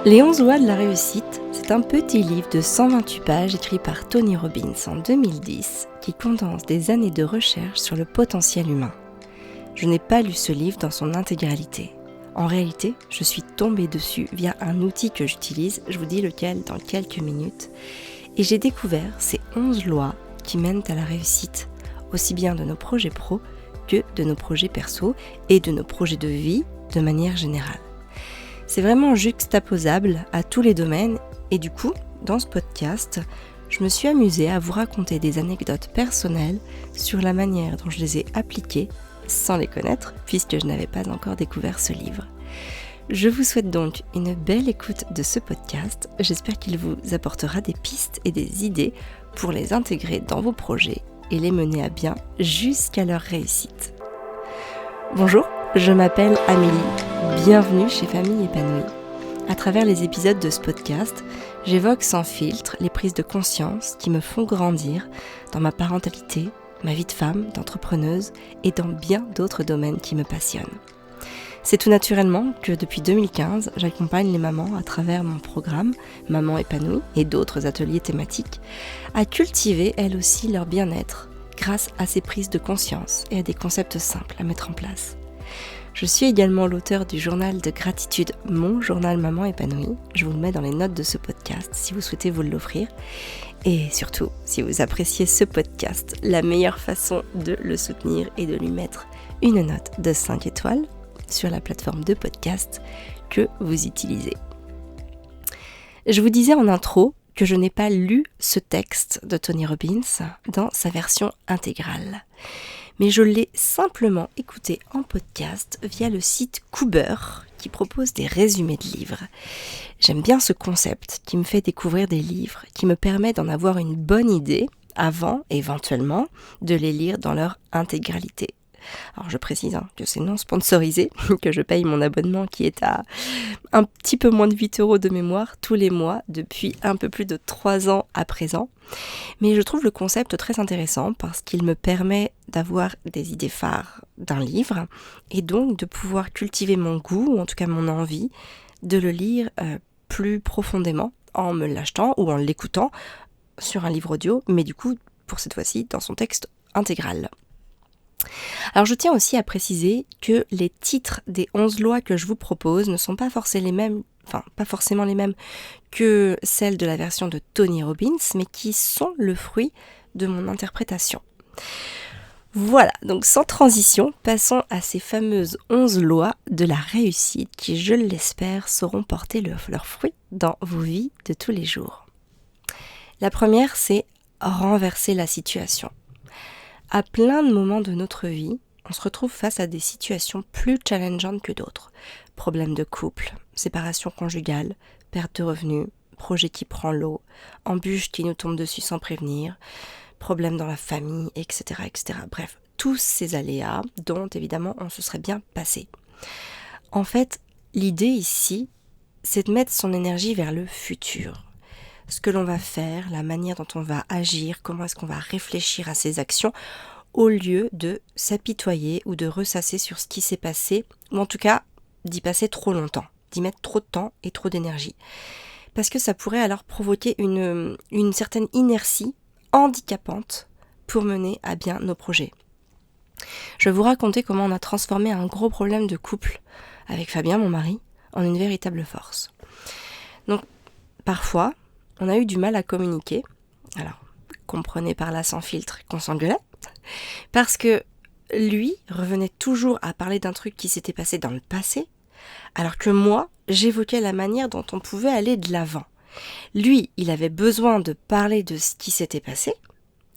Les 11 lois de la réussite, c'est un petit livre de 128 pages écrit par Tony Robbins en 2010 qui condense des années de recherche sur le potentiel humain. Je n'ai pas lu ce livre dans son intégralité. En réalité, je suis tombée dessus via un outil que j'utilise, je vous dis lequel dans quelques minutes, et j'ai découvert ces 11 lois qui mènent à la réussite, aussi bien de nos projets pro que de nos projets perso et de nos projets de vie de manière générale. C'est vraiment juxtaposable à tous les domaines et du coup, dans ce podcast, je me suis amusée à vous raconter des anecdotes personnelles sur la manière dont je les ai appliquées sans les connaître puisque je n'avais pas encore découvert ce livre. Je vous souhaite donc une belle écoute de ce podcast. J'espère qu'il vous apportera des pistes et des idées pour les intégrer dans vos projets et les mener à bien jusqu'à leur réussite. Bonjour, je m'appelle Amélie. Bienvenue chez Famille Épanouie. À travers les épisodes de ce podcast, j'évoque sans filtre les prises de conscience qui me font grandir dans ma parentalité, ma vie de femme, d'entrepreneuse et dans bien d'autres domaines qui me passionnent. C'est tout naturellement que depuis 2015, j'accompagne les mamans à travers mon programme Maman Épanouie et d'autres ateliers thématiques à cultiver elles aussi leur bien-être grâce à ces prises de conscience et à des concepts simples à mettre en place. Je suis également l'auteur du journal de gratitude Mon journal Maman Épanouie. Je vous le mets dans les notes de ce podcast si vous souhaitez vous l'offrir. Et surtout, si vous appréciez ce podcast, la meilleure façon de le soutenir est de lui mettre une note de 5 étoiles sur la plateforme de podcast que vous utilisez. Je vous disais en intro que je n'ai pas lu ce texte de Tony Robbins dans sa version intégrale. Mais je l'ai simplement écouté en podcast via le site Coober qui propose des résumés de livres. J'aime bien ce concept qui me fait découvrir des livres, qui me permet d'en avoir une bonne idée avant, éventuellement, de les lire dans leur intégralité. Alors je précise que c'est non sponsorisé, que je paye mon abonnement qui est à un petit peu moins de 8 € de mémoire tous les mois depuis un peu plus de 3 ans à présent. Mais je trouve le concept très intéressant parce qu'il me permet d'avoir des idées phares d'un livre et donc de pouvoir cultiver mon goût, ou en tout cas mon envie, de le lire plus profondément en me l'achetant ou en l'écoutant sur un livre audio, mais du coup, pour cette fois-ci, dans son texte intégral. Alors je tiens aussi à préciser que les titres des 11 lois que je vous propose ne sont pas forcément les mêmes que celles de la version de Tony Robbins, mais qui sont le fruit de mon interprétation. Voilà, donc sans transition, passons à ces fameuses 11 lois de la réussite qui, je l'espère, sauront porter leurs fruits dans vos vies de tous les jours. La première, c'est renverser la situation. À plein de moments de notre vie, on se retrouve face à des situations plus challengeantes que d'autres. Problèmes de couple, séparation conjugale, perte de revenus, projet qui prend l'eau, embûches qui nous tombent dessus sans prévenir, problèmes dans la famille, etc., etc. Bref, tous ces aléas dont évidemment on se serait bien passé. En fait, l'idée ici, c'est de mettre son énergie vers le futur. Ce que l'on va faire, la manière dont on va agir, comment est-ce qu'on va réfléchir à ses actions, au lieu de s'apitoyer ou de ressasser sur ce qui s'est passé, ou en tout cas d'y passer trop longtemps, d'y mettre trop de temps et trop d'énergie. Parce que ça pourrait alors provoquer une certaine inertie handicapante pour mener à bien nos projets. Je vais vous raconter comment on a transformé un gros problème de couple avec Fabien, mon mari, en une véritable force. Donc, parfois, on a eu du mal à communiquer. Alors, comprenez par là sans filtre qu'on s'engueulait. Parce que lui revenait toujours à parler d'un truc qui s'était passé dans le passé, alors que moi, j'évoquais la manière dont on pouvait aller de l'avant. Lui, il avait besoin de parler de ce qui s'était passé,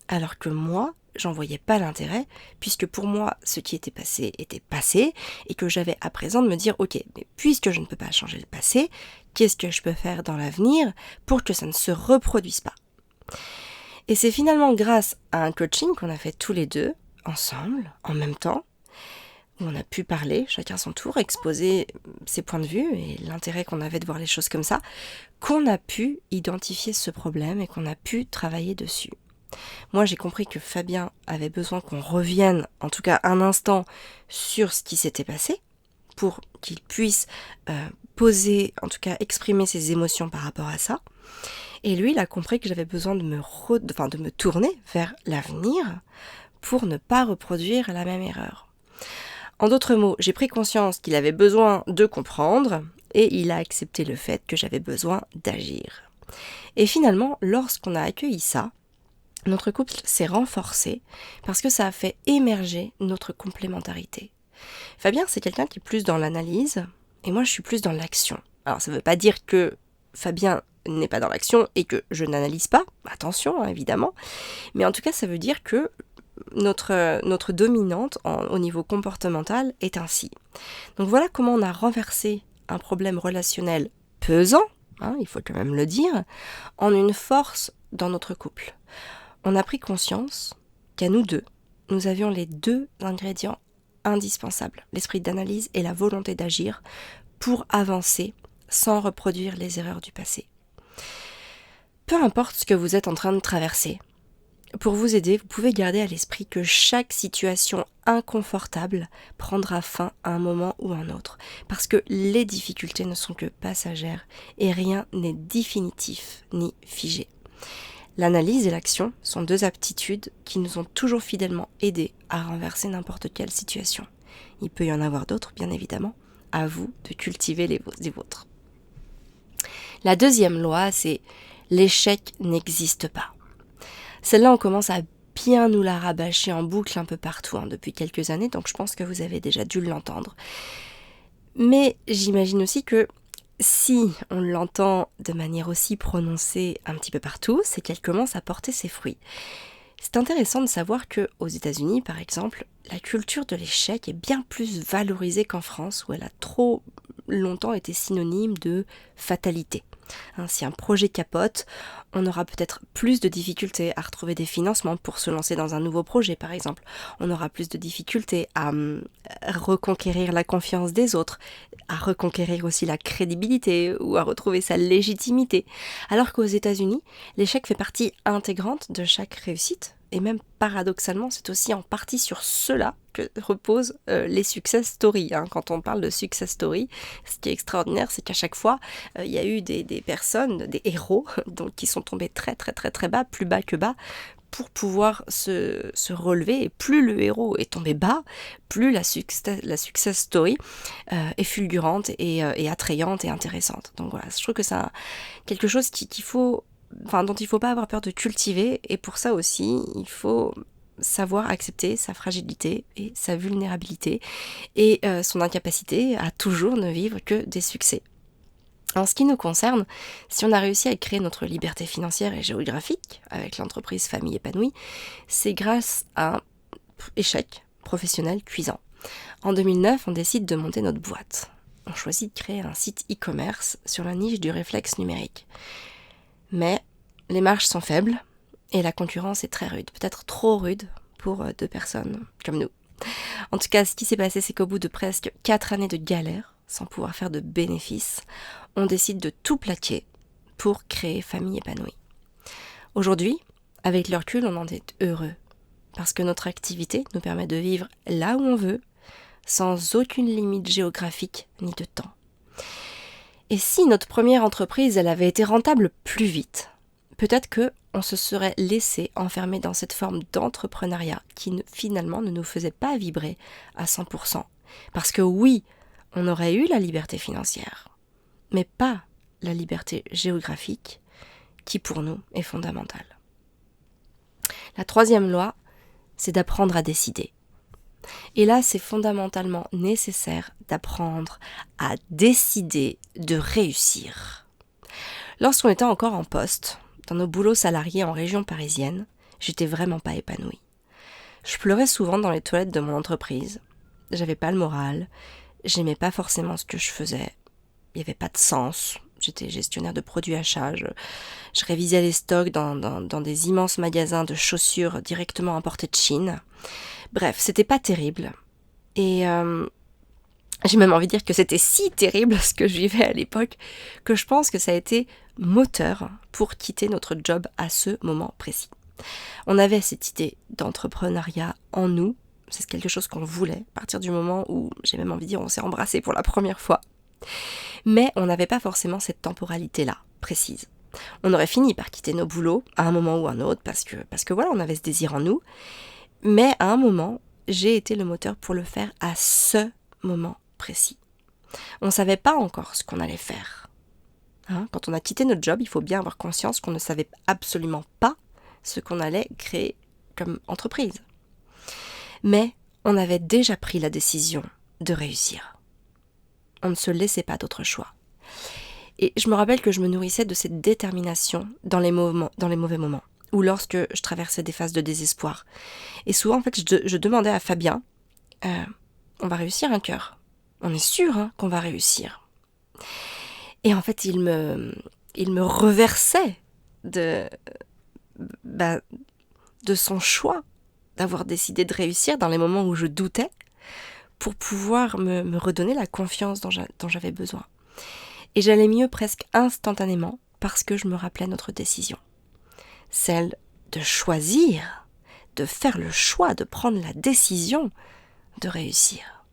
alors que moi, j'en voyais pas l'intérêt, puisque pour moi, ce qui était passé, et que j'avais à présent de me dire, ok, mais puisque je ne peux pas changer le passé, qu'est-ce que je peux faire dans l'avenir pour que ça ne se reproduise pas ? Et c'est finalement grâce à un coaching qu'on a fait tous les deux, ensemble, en même temps, où on a pu parler, chacun son tour, exposer ses points de vue et l'intérêt qu'on avait de voir les choses comme ça, qu'on a pu identifier ce problème et qu'on a pu travailler dessus. Moi, j'ai compris que Fabien avait besoin qu'on revienne, en tout cas un instant, sur ce qui s'était passé, pour qu'il puisse poser, en tout cas exprimer ses émotions par rapport à ça. Et lui, il a compris que j'avais besoin de me tourner vers l'avenir pour ne pas reproduire la même erreur. En d'autres mots, j'ai pris conscience qu'il avait besoin de comprendre et il a accepté le fait que j'avais besoin d'agir. Et finalement, lorsqu'on a accueilli ça, notre couple s'est renforcé parce que ça a fait émerger notre complémentarité. Fabien, c'est quelqu'un qui est plus dans l'analyse et moi, je suis plus dans l'action. Alors, ça ne veut pas dire que Fabien n'est pas dans l'action et que je n'analyse pas, attention, hein, évidemment, mais en tout cas, ça veut dire que notre dominante au niveau comportemental est ainsi. Donc voilà comment on a renversé un problème relationnel pesant, hein, il faut quand même le dire, en une force dans notre couple. On a pris conscience qu'à nous deux, nous avions les deux ingrédients indispensables, l'esprit d'analyse et la volonté d'agir pour avancer sans reproduire les erreurs du passé. Peu importe ce que vous êtes en train de traverser, pour vous aider, vous pouvez garder à l'esprit que chaque situation inconfortable prendra fin à un moment ou à un autre, parce que les difficultés ne sont que passagères et rien n'est définitif ni figé. L'analyse et l'action sont deux aptitudes qui nous ont toujours fidèlement aidés à renverser n'importe quelle situation. Il peut y en avoir d'autres, bien évidemment, à vous de cultiver les vôtres. La deuxième loi, c'est l'échec n'existe pas. Celle-là, on commence à bien nous la rabâcher en boucle un peu partout depuis quelques années, donc je pense que vous avez déjà dû l'entendre. Mais j'imagine aussi que si on l'entend de manière aussi prononcée un petit peu partout, c'est qu'elle commence à porter ses fruits. C'est intéressant de savoir qu'aux États-Unis, par exemple, la culture de l'échec est bien plus valorisée qu'en France, où elle a trop longtemps été synonyme de fatalité. Si un projet capote, on aura peut-être plus de difficultés à retrouver des financements pour se lancer dans un nouveau projet, par exemple. On aura plus de difficultés à reconquérir la confiance des autres, à reconquérir aussi la crédibilité ou à retrouver sa légitimité. Alors qu'aux États-Unis, l'échec fait partie intégrante de chaque réussite. Et même paradoxalement, c'est aussi en partie sur cela que reposent les success stories. Quand on parle de success story, ce qui est extraordinaire, c'est qu'à chaque fois, il y a eu des personnes, des héros, donc, qui sont tombés très très très très bas, plus bas que bas, pour pouvoir se relever. Et plus le héros est tombé bas, plus la success story est fulgurante et attrayante et intéressante. Donc voilà, je trouve que c'est quelque chose dont il ne faut pas avoir peur de cultiver, et pour ça aussi, il faut savoir accepter sa fragilité et sa vulnérabilité et son incapacité à toujours ne vivre que des succès. En ce qui nous concerne, si on a réussi à créer notre liberté financière et géographique avec l'entreprise Famille Épanouie, c'est grâce à un échec professionnel cuisant. En 2009, on décide de monter notre boîte. On choisit de créer un site e-commerce sur la niche du réflexe numérique. Mais les marges sont faibles et la concurrence est très rude, peut-être trop rude pour deux personnes comme nous. En tout cas, ce qui s'est passé, c'est qu'au bout de presque 4 années de galère, sans pouvoir faire de bénéfices, on décide de tout plaquer pour créer Famille Épanouie. Aujourd'hui, avec le recul, on en est heureux, parce que notre activité nous permet de vivre là où on veut, sans aucune limite géographique ni de temps. Et si notre première entreprise, elle avait été rentable plus vite, peut-être qu'on se serait laissé enfermer dans cette forme d'entrepreneuriat qui finalement ne nous faisait pas vibrer à 100%. Parce que oui, on aurait eu la liberté financière, mais pas la liberté géographique qui pour nous est fondamentale. La troisième loi, c'est d'apprendre à décider. Et là, c'est fondamentalement nécessaire d'apprendre à décider de réussir. Lorsqu'on était encore en poste, dans nos boulots salariés en région parisienne, j'étais vraiment pas épanouie. Je pleurais souvent dans les toilettes de mon entreprise. J'avais pas le moral, j'aimais pas forcément ce que je faisais. Il n'y avait pas de sens. J'étais gestionnaire de produits achats. Je révisais les stocks dans des immenses magasins de chaussures directement importés de Chine. Bref, c'était pas terrible. Et j'ai même envie de dire que c'était si terrible ce que je vivais à l'époque que je pense que ça a été moteur pour quitter notre job à ce moment précis. On avait cette idée d'entrepreneuriat en nous. C'est quelque chose qu'on voulait à partir du moment où, j'ai même envie de dire, on s'est embrassés pour la première fois. Mais on n'avait pas forcément cette temporalité-là, précise. On aurait fini par quitter nos boulots à un moment ou un autre parce que voilà, on avait ce désir en nous. Mais à un moment, j'ai été le moteur pour le faire à ce moment précis. On ne savait pas encore ce qu'on allait faire. Quand on a quitté notre job, il faut bien avoir conscience qu'on ne savait absolument pas ce qu'on allait créer comme entreprise. Mais on avait déjà pris la décision de réussir. On ne se laissait pas d'autre choix. Et je me rappelle que je me nourrissais de cette détermination dans les mauvais moments, ou lorsque je traversais des phases de désespoir. Et souvent, en fait, je demandais à Fabien, on va réussir un cœur. On est sûr qu'on va réussir. Et en fait, il me reversait de son choix d'avoir décidé de réussir dans les moments où je doutais pour pouvoir me redonner la confiance dont j'avais besoin. Et j'allais mieux presque instantanément parce que je me rappelais notre décision. Celle de choisir, de faire le choix, de prendre la décision de réussir.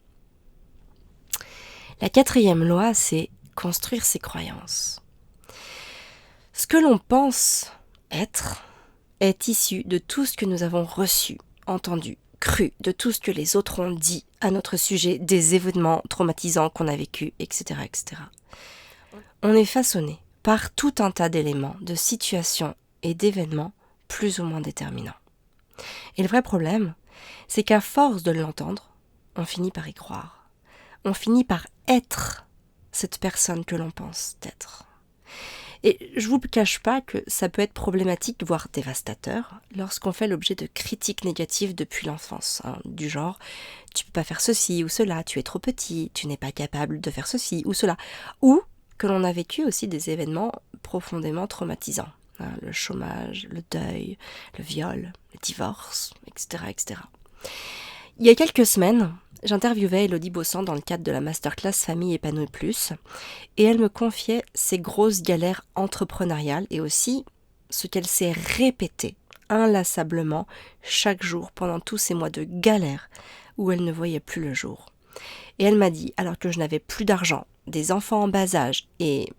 La 4e loi, c'est construire ses croyances. Ce que l'on pense être est issu de tout ce que nous avons reçu, entendu, cru, de tout ce que les autres ont dit à notre sujet, des événements traumatisants qu'on a vécus, etc., etc. On est façonné par tout un tas d'éléments, de situations et d'événements plus ou moins déterminants. Et le vrai problème, c'est qu'à force de l'entendre, on finit par y croire. On finit par être cette personne que l'on pense être. Et je vous cache pas que ça peut être problématique, voire dévastateur, lorsqu'on fait l'objet de critiques négatives depuis l'enfance, du genre « tu peux pas faire ceci ou cela, tu es trop petit, tu n'es pas capable de faire ceci ou cela », ou que l'on a vécu aussi des événements profondément traumatisants, le chômage, le deuil, le viol, le divorce, etc., etc. Il y a quelques semaines, j'interviewais Elodie Bossan dans le cadre de la masterclass Famille épanouie plus, et elle me confiait ses grosses galères entrepreneuriales et aussi ce qu'elle s'est répété inlassablement chaque jour pendant tous ces mois de galère où elle ne voyait plus le jour. Et elle m'a dit, alors que je n'avais plus d'argent, des enfants en bas âge et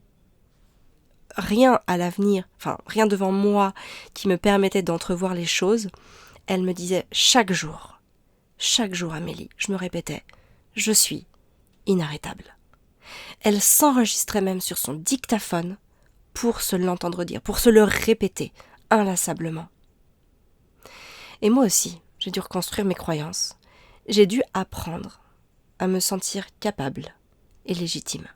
rien à l'avenir, rien devant moi qui me permettait d'entrevoir les choses, elle me disait chaque jour Amélie, je me répétais, je suis inarrêtable. Elle s'enregistrait même sur son dictaphone pour se l'entendre dire, pour se le répéter inlassablement. Et moi aussi, j'ai dû reconstruire mes croyances. J'ai dû apprendre à me sentir capable et légitime.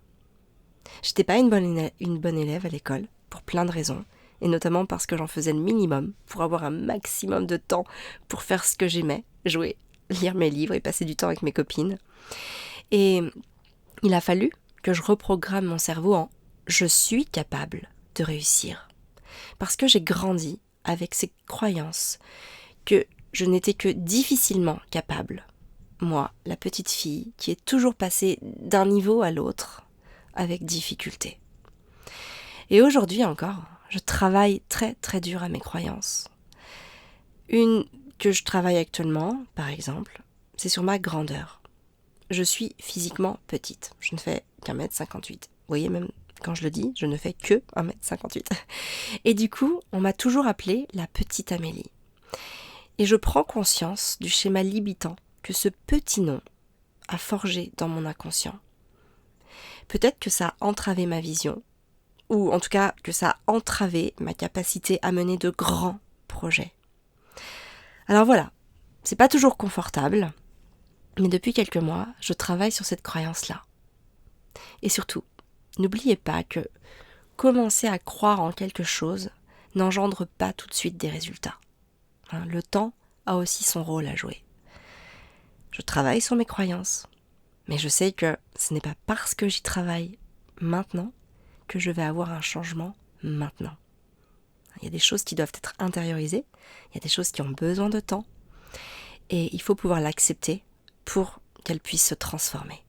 J'étais pas une bonne élève à l'école, pour plein de raisons, et notamment parce que j'en faisais le minimum pour avoir un maximum de temps pour faire ce que j'aimais, jouer, lire mes livres et passer du temps avec mes copines. Et il a fallu que je reprogramme mon cerveau en « je suis capable de réussir ». Parce que j'ai grandi avec ces croyances que je n'étais que difficilement capable. Moi, la petite fille qui est toujours passée d'un niveau à l'autre avec difficulté. Et aujourd'hui encore, je travaille très très dur à mes croyances. Une que je travaille actuellement, par exemple, c'est sur ma grandeur. Je suis physiquement petite. Je ne fais qu'1m58. Vous voyez, même quand je le dis, je ne fais que 1m58. Et du coup, on m'a toujours appelée la petite Amélie. Et je prends conscience du schéma limitant que ce petit nom a forgé dans mon inconscient. Peut-être que ça a entravé ma vision, ou en tout cas que ça a entravé ma capacité à mener de grands projets. Alors voilà, c'est pas toujours confortable, mais depuis quelques mois, je travaille sur cette croyance-là. Et surtout, n'oubliez pas que commencer à croire en quelque chose n'engendre pas tout de suite des résultats. Le temps a aussi son rôle à jouer. Je travaille sur mes croyances, mais je sais que ce n'est pas parce que j'y travaille maintenant que je vais avoir un changement maintenant. Il y a des choses qui doivent être intériorisées, il y a des choses qui ont besoin de temps, et il faut pouvoir l'accepter pour qu'elle puisse se transformer.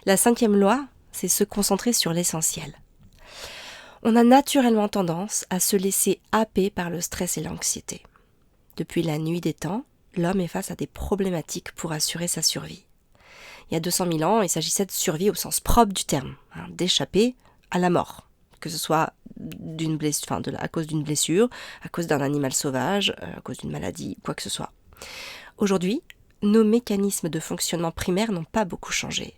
La 5e loi, c'est se concentrer sur l'essentiel. On a naturellement tendance à se laisser happer par le stress et l'anxiété. Depuis la nuit des temps, l'homme est face à des problématiques pour assurer sa survie. Il y a 200 000 ans, il s'agissait de survie au sens propre du terme, d'échapper à la mort, que ce soit à cause d'une blessure, à cause d'un animal sauvage, à cause d'une maladie, quoi que ce soit. Aujourd'hui, nos mécanismes de fonctionnement primaires n'ont pas beaucoup changé.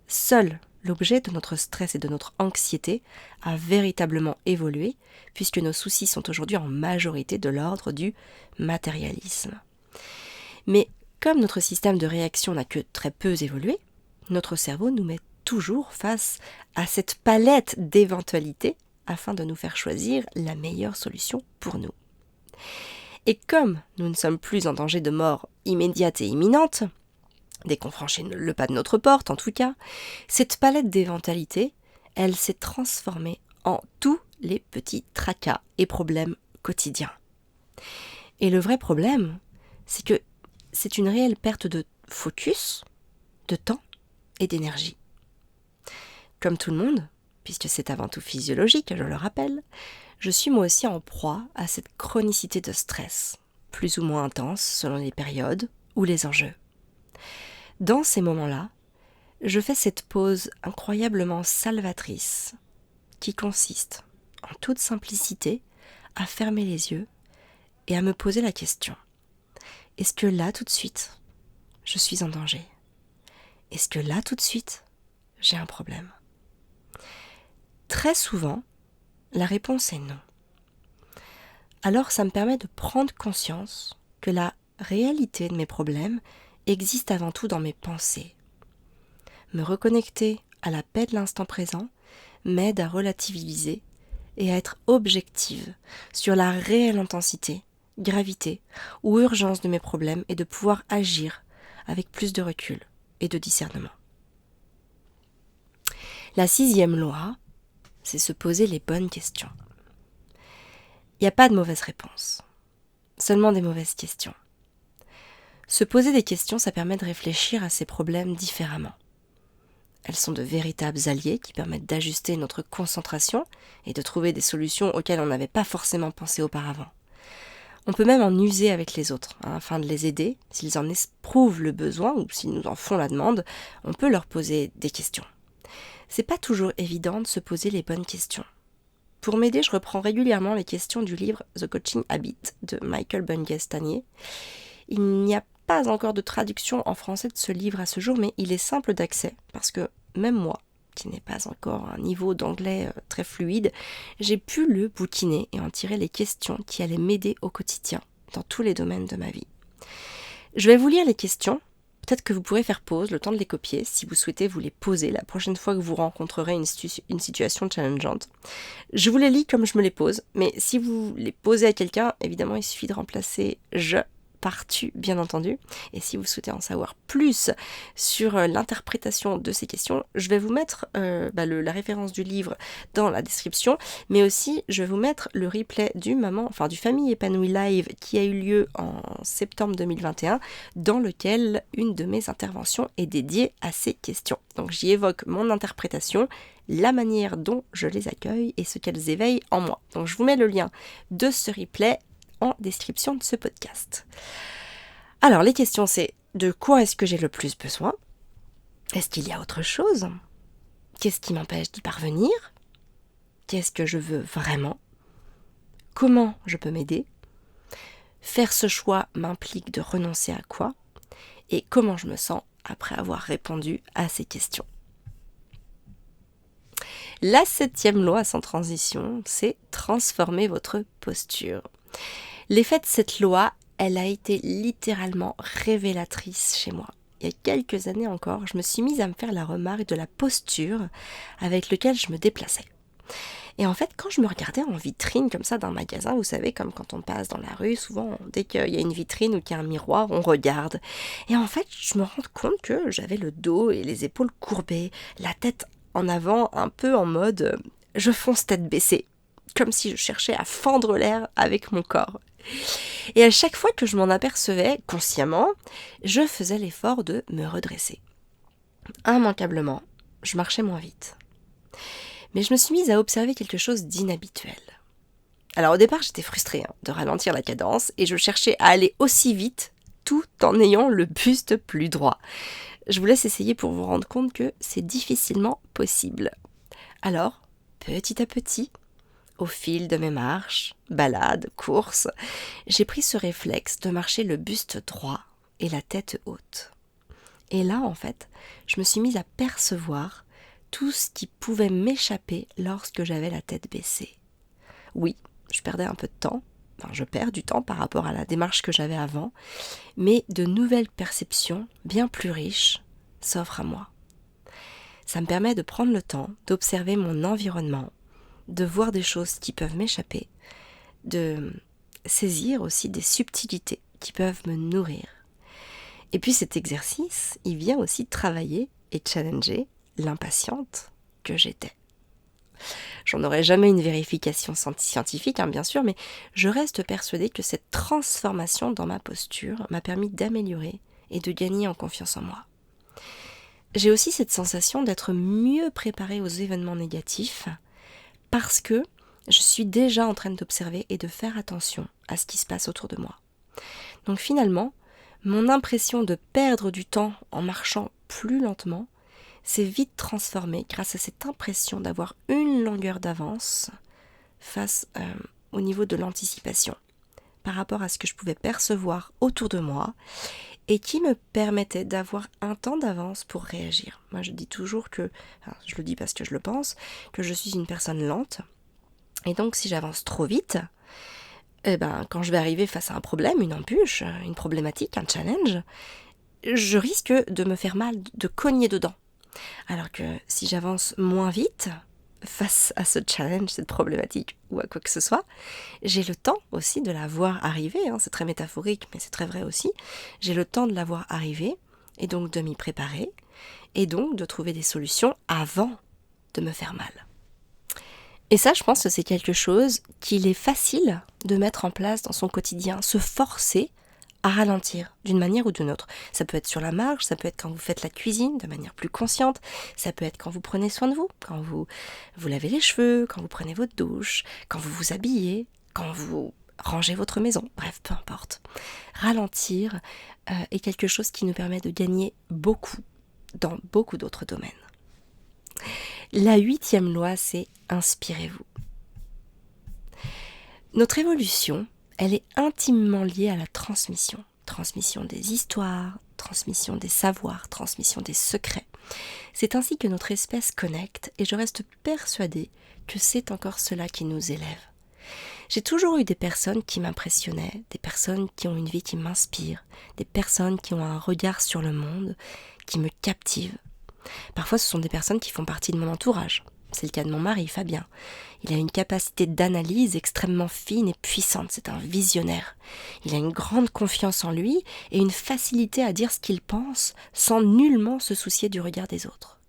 Seul l'objet de notre stress et de notre anxiété a véritablement évolué, puisque nos soucis sont aujourd'hui en majorité de l'ordre du matérialisme. Mais comme notre système de réaction n'a que très peu évolué, notre cerveau nous met toujours face à cette palette d'éventualités afin de nous faire choisir la meilleure solution pour nous. Et comme nous ne sommes plus en danger de mort immédiate et imminente, dès qu'on franchit le pas de notre porte en tout cas, cette palette d'éventualités, elle s'est transformée en tous les petits tracas et problèmes quotidiens. Et le vrai problème, c'est que c'est une réelle perte de focus, de temps et d'énergie. Comme tout le monde, puisque c'est avant tout physiologique, je le rappelle, je suis moi aussi en proie à cette chronicité de stress, plus ou moins intense selon les périodes ou les enjeux. Dans ces moments-là, je fais cette pause incroyablement salvatrice qui consiste, en toute simplicité, à fermer les yeux et à me poser la question. Est-ce que là, tout de suite, je suis en danger ? Est-ce que là, tout de suite, j'ai un problème ? Très souvent, la réponse est non. Alors, ça me permet de prendre conscience que la réalité de mes problèmes existe avant tout dans mes pensées. Me reconnecter à la paix de l'instant présent m'aide à relativiser et à être objective sur la réelle intensité, gravité ou urgence de mes problèmes et de pouvoir agir avec plus de recul et de discernement. La 6e loi, c'est se poser les bonnes questions. Il n'y a pas de mauvaise réponse, seulement des mauvaises questions. Se poser des questions, ça permet de réfléchir à ces problèmes différemment. Elles sont de véritables alliés qui permettent d'ajuster notre concentration et de trouver des solutions auxquelles on n'avait pas forcément pensé auparavant. On peut même en user avec les autres, afin de les aider. S'ils en éprouvent le besoin ou s'ils nous en font la demande, on peut leur poser des questions. C'est pas toujours évident de se poser les bonnes questions. Pour m'aider, je reprends régulièrement les questions du livre The Coaching Habit de Michael Bungay-Stanier. Il n'y a pas encore de traduction en français de ce livre à ce jour, mais il est simple d'accès, parce que même moi, qui n'ai pas encore un niveau d'anglais très fluide, j'ai pu le bouquiner et en tirer les questions qui allaient m'aider au quotidien, dans tous les domaines de ma vie. Je vais vous lire les questions, peut-être que vous pourrez faire pause, le temps de les copier, si vous souhaitez vous les poser la prochaine fois que vous rencontrerez une situation challengeante. Je vous les lis comme je me les pose, mais si vous les posez à quelqu'un, évidemment il suffit de remplacer « je » par tu, bien entendu. Et si vous souhaitez en savoir plus sur l'interprétation de ces questions, je vais vous mettre la référence du livre dans la description, mais aussi je vais vous mettre le replay du Famille épanouie live qui a eu lieu en septembre 2021, dans lequel une de mes interventions est dédiée à ces questions. Donc j'y évoque mon interprétation, la manière dont je les accueille et ce qu'elles éveillent en moi. Donc je vous mets le lien de ce replay en description de ce podcast. Alors, les questions, c'est de quoi est-ce que j'ai le plus besoin ? Est-ce qu'il y a autre chose ? Qu'est-ce qui m'empêche d'y parvenir ? Qu'est-ce que je veux vraiment ? Comment je peux m'aider ? Faire ce choix m'implique de renoncer à quoi ? Et comment je me sens après avoir répondu à ces questions ? La 7e loi sans transition, c'est transformer votre posture. L'effet de cette loi, elle a été littéralement révélatrice chez moi. Il y a quelques années encore, je me suis mise à me faire la remarque de la posture avec laquelle je me déplaçais. Et en fait, quand je me regardais en vitrine comme ça d'un magasin, vous savez, comme quand on passe dans la rue, souvent, dès qu'il y a une vitrine ou qu'il y a un miroir, on regarde. Et en fait, je me rends compte que j'avais le dos et les épaules courbées, la tête en avant, un peu en mode je fonce tête baissée, comme si je cherchais à fendre l'air avec mon corps. Et à chaque fois que je m'en apercevais, consciemment, je faisais l'effort de me redresser. Immanquablement, je marchais moins vite. Mais je me suis mise à observer quelque chose d'inhabituel. Alors au départ, j'étais frustrée de ralentir la cadence et je cherchais à aller aussi vite tout en ayant le buste plus droit. Je vous laisse essayer pour vous rendre compte que c'est difficilement possible. Alors, petit à petit, au fil de mes marches, balades, courses, j'ai pris ce réflexe de marcher le buste droit et la tête haute. Et là, en fait, je me suis mise à percevoir tout ce qui pouvait m'échapper lorsque j'avais la tête baissée. Oui, je perdais un peu de temps, je perds du temps par rapport à la démarche que j'avais avant, mais de nouvelles perceptions bien plus riches s'offrent à moi. Ça me permet de prendre le temps d'observer mon environnement, de voir des choses qui peuvent m'échapper, de saisir aussi des subtilités qui peuvent me nourrir. Et puis cet exercice, il vient aussi travailler et challenger l'impatiente que j'étais. J'en aurai jamais une vérification scientifique, bien sûr, mais je reste persuadée que cette transformation dans ma posture m'a permis d'améliorer et de gagner en confiance en moi. J'ai aussi cette sensation d'être mieux préparée aux événements négatifs parce que je suis déjà en train d'observer et de faire attention à ce qui se passe autour de moi. Donc finalement, mon impression de perdre du temps en marchant plus lentement s'est vite transformée grâce à cette impression d'avoir une longueur d'avance face au niveau de l'anticipation par rapport à ce que je pouvais percevoir autour de moi et qui me permettait d'avoir un temps d'avance pour réagir. Moi je dis toujours que, je le dis parce que je le pense, que je suis une personne lente et donc si j'avance trop vite, quand je vais arriver face à un problème, une embûche, une problématique, un challenge, je risque de me faire mal, de cogner dedans. Alors que si j'avance moins vite face à ce challenge, cette problématique ou à quoi que ce soit, j'ai le temps aussi de la voir arriver, c'est très métaphorique mais c'est très vrai aussi, j'ai le temps de la voir arriver et donc de m'y préparer et donc de trouver des solutions avant de me faire mal. Et ça, je pense que c'est quelque chose qu'il est facile de mettre en place dans son quotidien, se forcer à ralentir d'une manière ou d'une autre. Ça peut être sur la marche, ça peut être quand vous faites la cuisine de manière plus consciente, ça peut être quand vous prenez soin de vous, quand vous lavez les cheveux, quand vous prenez votre douche, quand vous vous habillez, quand vous rangez votre maison, bref, peu importe. Ralentir est quelque chose qui nous permet de gagner beaucoup dans beaucoup d'autres domaines. La 8e loi, c'est inspirez-vous. Notre évolution, elle est intimement liée à la transmission. Transmission des histoires, transmission des savoirs, transmission des secrets. C'est ainsi que notre espèce connecte et je reste persuadée que c'est encore cela qui nous élève. J'ai toujours eu des personnes qui m'impressionnaient, des personnes qui ont une vie qui m'inspire, des personnes qui ont un regard sur le monde qui me captive. Parfois, ce sont des personnes qui font partie de mon entourage. C'est le cas de mon mari, Fabien. Il a une capacité d'analyse extrêmement fine et puissante. C'est un visionnaire. Il a une grande confiance en lui et une facilité à dire ce qu'il pense sans nullement se soucier du regard des autres.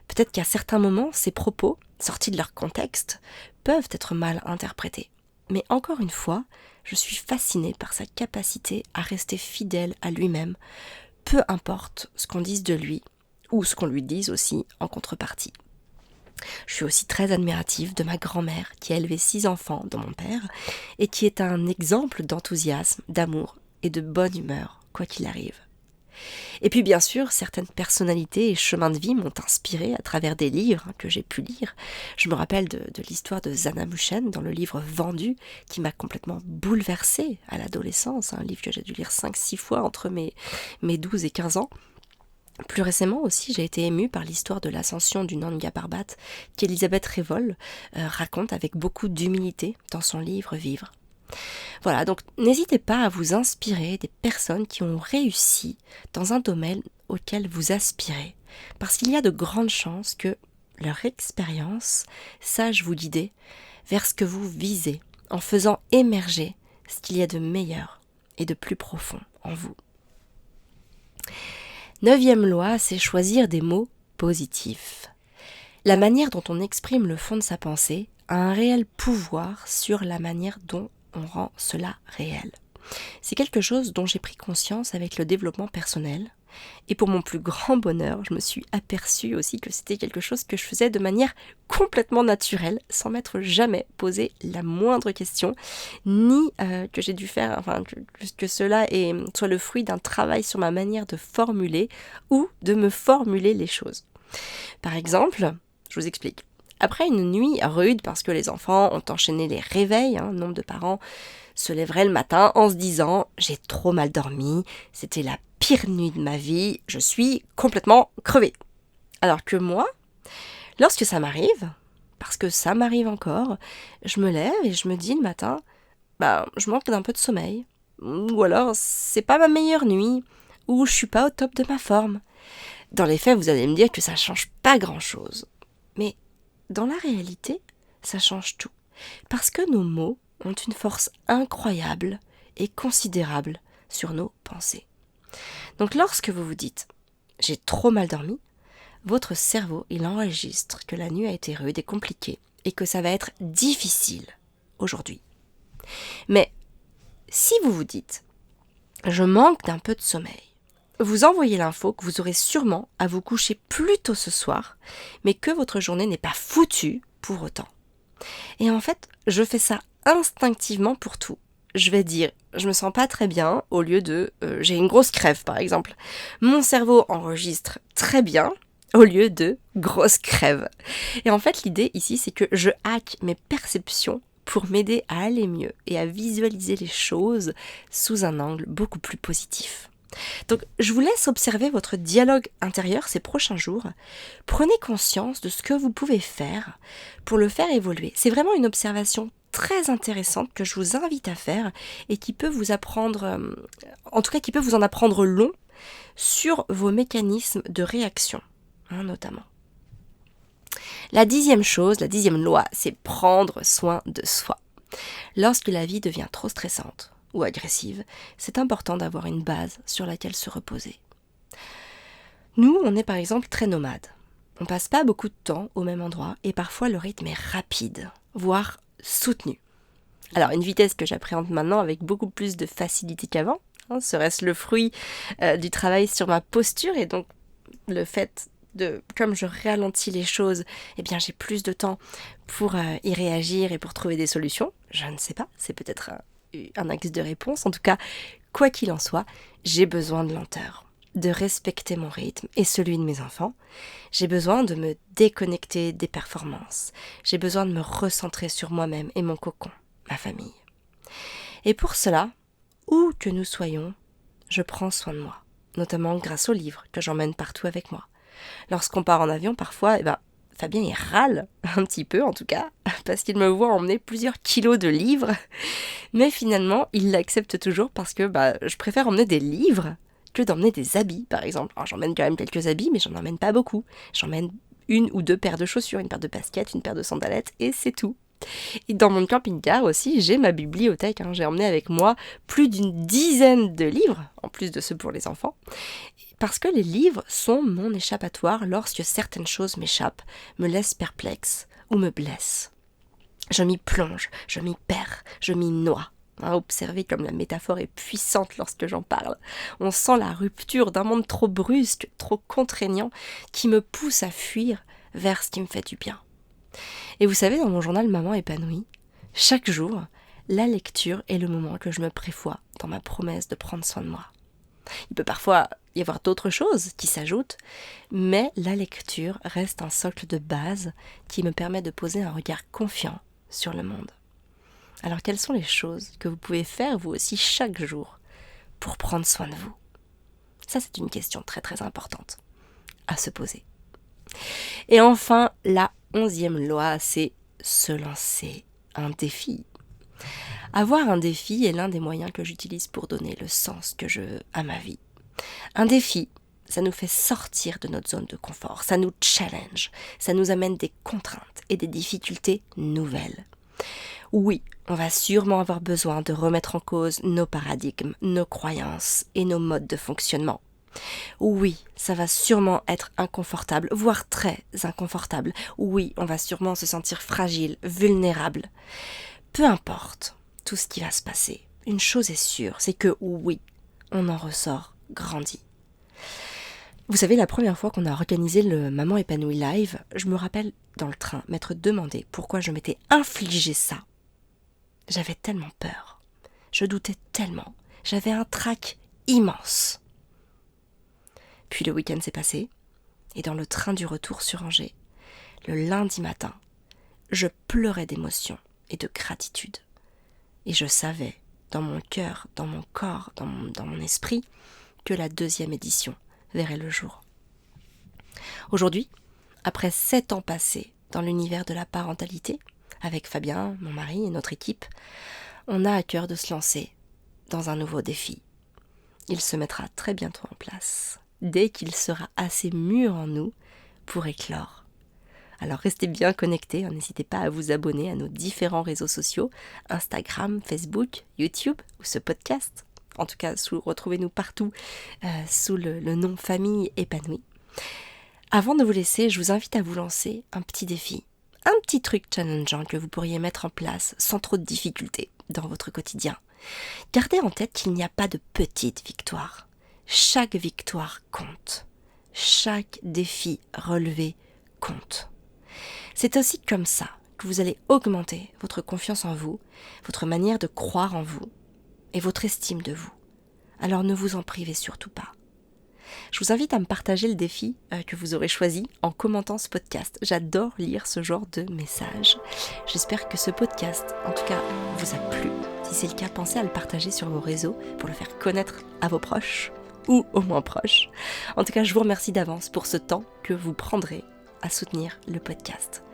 Peut-être qu'à certains moments, ses propos, sortis de leur contexte, peuvent être mal interprétés. Mais encore une fois, je suis fascinée par sa capacité à rester fidèle à lui-même, peu importe ce qu'on dise de lui, ou ce qu'on lui dise aussi en contrepartie. Je suis aussi très admirative de ma grand-mère qui a élevé 6 enfants, dont mon père, et qui est un exemple d'enthousiasme, d'amour et de bonne humeur, quoi qu'il arrive. Et puis bien sûr, certaines personnalités et chemins de vie m'ont inspirée à travers des livres que j'ai pu lire. Je me rappelle de l'histoire de Zana Muchen dans le livre Vendu, qui m'a complètement bouleversée à l'adolescence, un livre que j'ai dû lire 5-6 fois entre mes 12 et 15 ans. Plus récemment aussi, j'ai été émue par l'histoire de l'ascension du Nanga Parbat qu'Elisabeth Revol raconte avec beaucoup d'humilité dans son livre Vivre. Voilà, donc n'hésitez pas à vous inspirer des personnes qui ont réussi dans un domaine auquel vous aspirez, parce qu'il y a de grandes chances que leur expérience sache vous guider vers ce que vous visez, en faisant émerger ce qu'il y a de meilleur et de plus profond en vous. 9e loi, c'est choisir des mots positifs. La manière dont on exprime le fond de sa pensée a un réel pouvoir sur la manière dont on rend cela réel. C'est quelque chose dont j'ai pris conscience avec le développement personnel Et pour mon plus grand bonheur, je me suis aperçue aussi que c'était quelque chose que je faisais de manière complètement naturelle, sans m'être jamais posé la moindre question, ni que j'ai dû faire, que cela soit le fruit d'un travail sur ma manière de formuler ou de me formuler les choses. Par exemple, je vous explique. Après une nuit rude, parce que les enfants ont enchaîné les réveils, nombre de parents se lèveraient le matin en se disant « j'ai trop mal dormi, c'était la pire nuit de ma vie, je suis complètement crevée ». Alors que moi, lorsque ça m'arrive, parce que ça m'arrive encore, je me lève et je me dis le matin « je manque d'un peu de sommeil ». Ou alors « c'est pas ma meilleure nuit » ou « je suis pas au top de ma forme ». Dans les faits, vous allez me dire que ça change pas grand-chose. Mais dans la réalité, ça change tout. Parce que nos mots ont une force incroyable et considérable sur nos pensées. Donc lorsque vous vous dites « j'ai trop mal dormi », votre cerveau, il enregistre que la nuit a été rude et compliquée et que ça va être difficile aujourd'hui. Mais si vous vous dites « je manque d'un peu de sommeil », vous envoyez l'info que vous aurez sûrement à vous coucher plus tôt ce soir, mais que votre journée n'est pas foutue pour autant. Et en fait, je fais ça instinctivement pour tout. Je vais dire « je me sens pas très bien » au lieu de « j'ai une grosse crève » par exemple. Mon cerveau enregistre très bien au lieu de « grosse crève ». Et en fait, l'idée ici, c'est que je hack mes perceptions pour m'aider à aller mieux et à visualiser les choses sous un angle beaucoup plus positif. Donc, je vous laisse observer votre dialogue intérieur ces prochains jours. Prenez conscience de ce que vous pouvez faire pour le faire évoluer. C'est vraiment une observation très intéressante que je vous invite à faire et qui peut vous apprendre, qui peut vous en apprendre long sur vos mécanismes de réaction, notamment. La 10e loi, c'est prendre soin de soi. Lorsque la vie devient trop stressante ou agressive, c'est important d'avoir une base sur laquelle se reposer. Nous, on est par exemple très nomades. On passe pas beaucoup de temps au même endroit et parfois le rythme est rapide, voire soutenu. Alors une vitesse que j'appréhende maintenant avec beaucoup plus de facilité qu'avant, serait-ce le fruit du travail sur ma posture et donc le fait comme je ralentis les choses, j'ai plus de temps pour y réagir et pour trouver des solutions. Je ne sais pas, c'est peut-être un axe de réponse. En tout cas, quoi qu'il en soit, j'ai besoin de lenteur, de respecter mon rythme et celui de mes enfants. J'ai besoin de me déconnecter des performances. J'ai besoin de me recentrer sur moi-même et mon cocon, ma famille. Et pour cela, où que nous soyons, je prends soin de moi, notamment grâce aux livres que j'emmène partout avec moi. Lorsqu'on part en avion, parfois, Fabien il râle un petit peu en tout cas, parce qu'il me voit emmener plusieurs kilos de livres, mais finalement il l'accepte toujours parce que je préfère emmener des livres que d'emmener des habits par exemple. Alors j'emmène quand même quelques habits, mais j'en emmène pas beaucoup. J'emmène 1 ou 2 paires de chaussures, une paire de baskets, une paire de sandalettes et c'est tout. Et dans mon camping-car aussi, j'ai ma bibliothèque. J'ai emmené avec moi plus d'une dizaine de livres, en plus de ceux pour les enfants. Parce que les livres sont mon échappatoire lorsque certaines choses m'échappent, me laissent perplexe ou me blessent. Je m'y plonge, je m'y perds, je m'y noie. Observez comme la métaphore est puissante lorsque j'en parle. On sent la rupture d'un monde trop brusque, trop contraignant, qui me pousse à fuir vers ce qui me fait du bien. Et vous savez, dans mon journal Maman épanouie, chaque jour, la lecture est le moment que je me prévois dans ma promesse de prendre soin de moi. Il peut parfois y avoir d'autres choses qui s'ajoutent, mais la lecture reste un socle de base qui me permet de poser un regard confiant sur le monde. Alors, quelles sont les choses que vous pouvez faire vous aussi chaque jour pour prendre soin de vous ? Ça, c'est une question très très importante à se poser. Et enfin, la 11e loi, c'est se lancer un défi. Avoir un défi est l'un des moyens que j'utilise pour donner le sens que je veux à ma vie. Un défi, ça nous fait sortir de notre zone de confort, ça nous challenge, ça nous amène des contraintes et des difficultés nouvelles. Oui, on va sûrement avoir besoin de remettre en cause nos paradigmes, nos croyances et nos modes de fonctionnement. Oui, ça va sûrement être inconfortable, voire très inconfortable. Oui, on va sûrement se sentir fragile, vulnérable. Peu importe tout ce qui va se passer, une chose est sûre, c'est que oui, on en ressort grandi. Vous savez, la première fois qu'on a organisé le Maman épanouie live, je me rappelle dans le train m'être demandé pourquoi je m'étais infligé ça. J'avais tellement peur, je doutais tellement, j'avais un trac immense. Puis le week-end s'est passé, et dans le train du retour sur Angers, le lundi matin, je pleurais d'émotion et de gratitude. Et je savais, dans mon cœur, dans mon corps, dans mon esprit, que la 2e édition verrait le jour. Aujourd'hui, après 7 ans passés dans l'univers de la parentalité, avec Fabien, mon mari et notre équipe, on a à cœur de se lancer dans un nouveau défi. Il se mettra très bientôt en place, dès qu'il sera assez mûr en nous pour éclore. Alors restez bien connectés, n'hésitez pas à vous abonner à nos différents réseaux sociaux, Instagram, Facebook, YouTube ou ce podcast. En tout cas, retrouvez-nous partout sous le nom Famille épanouie. Avant de vous laisser, je vous invite à vous lancer un petit défi, un petit truc challengeant que vous pourriez mettre en place sans trop de difficultés dans votre quotidien. Gardez en tête qu'il n'y a pas de petite victoire. Chaque victoire compte. Chaque défi relevé compte. C'est aussi comme ça que vous allez augmenter votre confiance en vous, votre manière de croire en vous et votre estime de vous. Alors ne vous en privez surtout pas. Je vous invite à me partager le défi que vous aurez choisi en commentant ce podcast. J'adore lire ce genre de messages. J'espère que ce podcast, en tout cas, vous a plu. Si c'est le cas, pensez à le partager sur vos réseaux pour le faire connaître à vos proches ou aux moins proches. En tout cas, je vous remercie d'avance pour ce temps que vous prendrez à soutenir le podcast.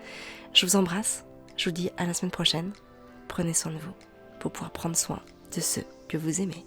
Je vous embrasse. Je vous dis à la semaine prochaine. Prenez soin de vous pour pouvoir prendre soin de ceux que vous aimez.